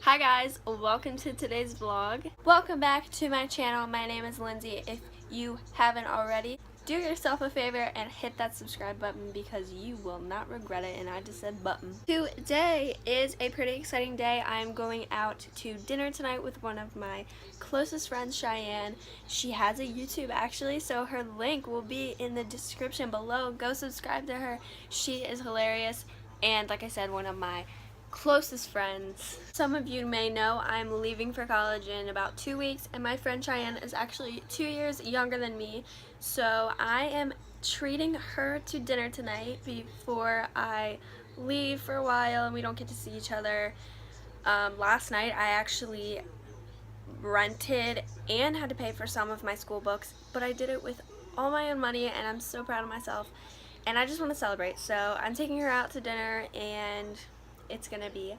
Hi guys, welcome to today's vlog. Welcome back to my channel. My name is Lindsay. If you haven't already, do yourself a favor and hit that subscribe button because you will not regret it, and I just said button. Today is a pretty exciting day. I'm going out to dinner tonight with one of my closest friends, Cheyenne. She has a YouTube actually, so her link will be in the description below. Go subscribe to her. She is hilarious and, like I said, one of my closest friends. Some of you may know I'm leaving for college in about 2 weeks, and my friend Cheyenne is actually 2 years younger than me, so I am treating her to dinner tonight before I leave for a while and we don't get to see each other. Last night I actually rented and had to pay for some of my school books, but I did it with all my own money and I'm so proud of myself, and I just want to celebrate. So I'm taking her out to dinner and it's gonna be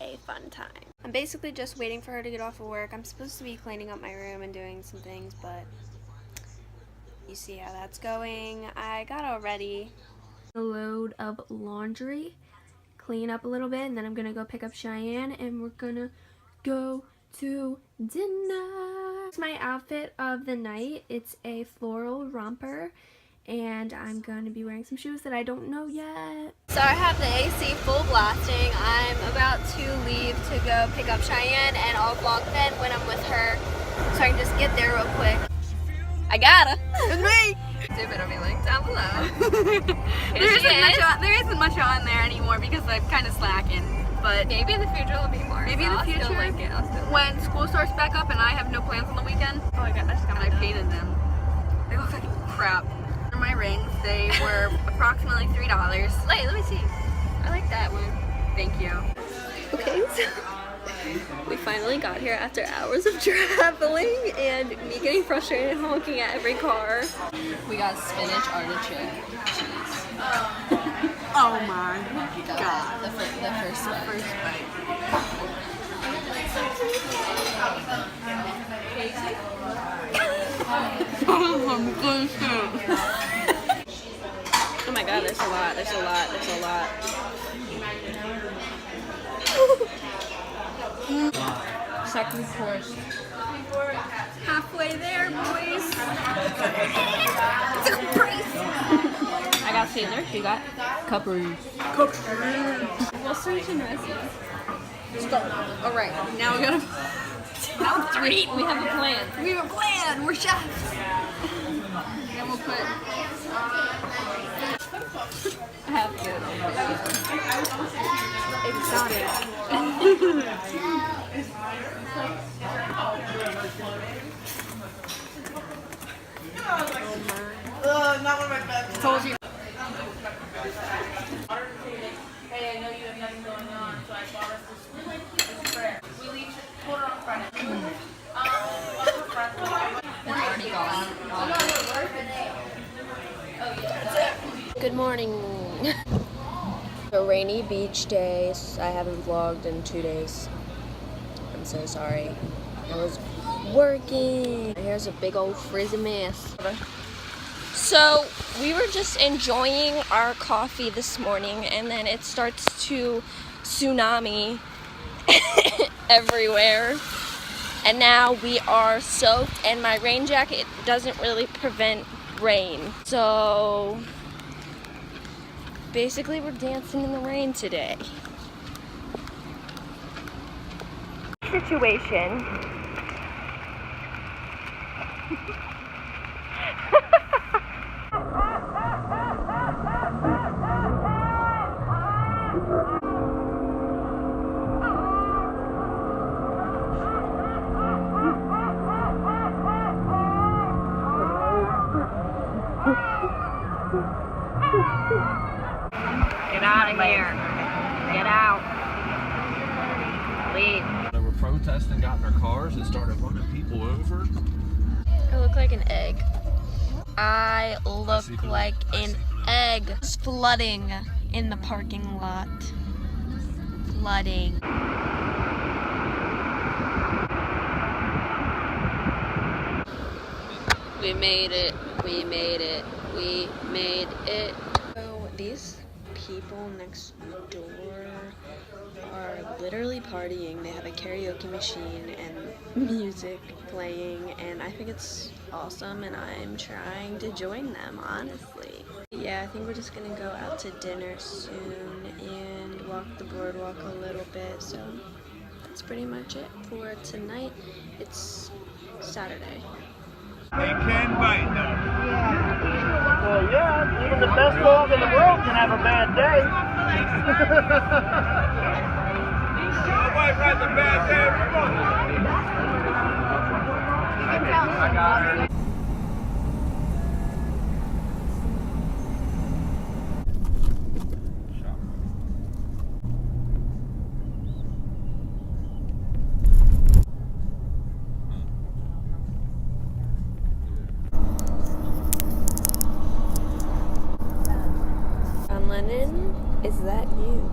a fun time. I'm basically just waiting for her to get off of work. I'm supposed to be cleaning up my room and doing some things, but you see how that's going. I got all ready. A load of laundry, clean up a little bit, and then I'm gonna go pick up Cheyenne and we're gonna go to dinner. It's my outfit of the night. It's a floral romper, and I'm going to be wearing some shoes that I don't know yet. So I have the AC full blasting. I'm about to leave to go pick up Cheyenne, and I'll vlog then when I'm with her, so I can just get there real quick. I gotta. It's me! It'll be linked down below. There isn't much on there anymore because I'm kind of slacking. But maybe in the future there'll be more. Maybe in the future, when school starts back up and I have no plans on the weekend. Oh my god, I painted them. They look like crap. My rings, they were approximately $3. Wait, let me see. I like that one. Thank you. Okay, so we finally got here after hours of traveling and me getting frustrated honking at every car. We got spinach artichoke cheese. Oh my god. The first bite. Oh my god, there's a lot. Second course. Halfway there, boys. I got Caesar, you got? Cuppers. We'll search and recipes. Alright, now we gotta... Now three. We have a plan. We have a plan. We're chefs. And we'll put... I have good. Not one of my best. Told you. Hey, I know you have nothing going on, so I bought us this prayer. We leave quarter on Friday. Good morning. A rainy beach day. I haven't vlogged in 2 days. I'm so sorry. I was working. Here's a big old frizzy mess. So we were just enjoying our coffee this morning, and then it starts to tsunami everywhere. And now we are soaked, and my rain jacket doesn't really prevent rain. So basically we're dancing in the rain today. Situation. Get out of here. Get out. Leave. They were protesting, got in their cars, and started running people over. I look like an egg. I look like an egg. It's flooding in the parking lot. Flooding. We made it. We made it. We made it. So these people next door are literally partying. They have a karaoke machine and music playing, and I think it's awesome, and I'm trying to join them, honestly. Yeah, I think we're just gonna go out to dinner soon and walk the boardwalk a little bit, so that's pretty much it for tonight. It's Saturday. They can bite them. Well, yeah, even the best dog in the world can have a bad day. Nobody's had a bad day. I got it. Lennon, is that you?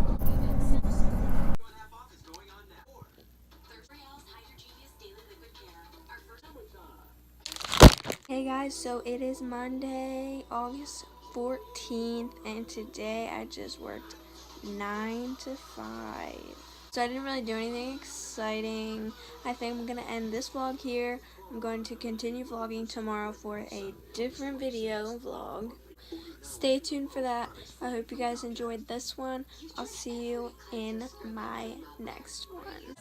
Hey guys, so it is Monday, August 14th, and today I just worked 9 to 5. So I didn't really do anything exciting. I think I'm gonna end this vlog here. I'm going to continue vlogging tomorrow for a different video vlog. Stay tuned for that. I hope you guys enjoyed this one. I'll see you in my next one.